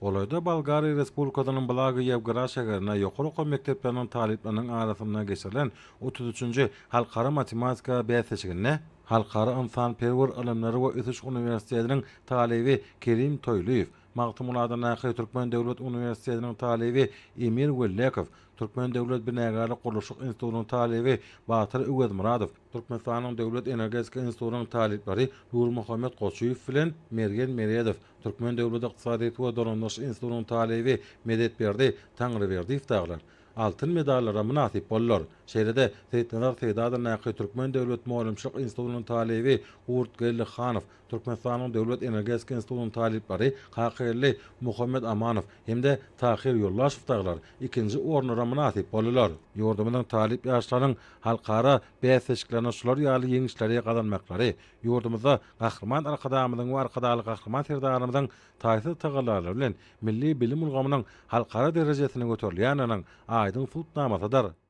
Olayda Bolgariya Respublikasynyň Blaga Yevgrad şäherine ýokary okuw mekdepleriniň talipleriniň arasynda geçirilen 33-nji halkara matematika bäsleşigine Halkara Insan-perwer Ilimleri we Ötüş Uniwersitetiniň talibi Kerim Toýluýew, Magtymuladan Naky Türkmen Döwlet Uniwersitetiniň talibi Emir Wellekow, Türkmen Döwlet Binägary Gurulşyk Institutynyň talibi Batyr Öwedmuradow, Türkmenistanyň Döwlet Energetika Institutynyň talipleri Nur Muhammed Goçuýew bilen Mergen Meredow, Türkmen Döwlet Ykdysadyýet we Dolanmaş Institutynyň talibi Medetberdi Taňryberdiýew daglar. Altın medallara münasip bollar. Şeýlede Seyitnarar Seýdadyň Naky Türkmen Döwlet Muallimçilik Institutynyň talibi Urt Gellikhanow, Türkmenistanyň Döwlet Energetika Institutynyň talipleri Kakyrly Muhammed Amanow hemde Tahir Ýollaşow daglar ikinji ornara münasip bollar. Ýurdumyzyň talip ýaşlarynyň halkara bäsleşiklerine şular ýaly ýeňişleri gazanmaklary, ýurdumyzda gahrman arkadamyzyň we arkadaly gahrman serdarymyzyň taýsy tagalary bilen milli bilim ulgamynyň halkara derejesine göterilýäniň aýdyň sultnamasydyr.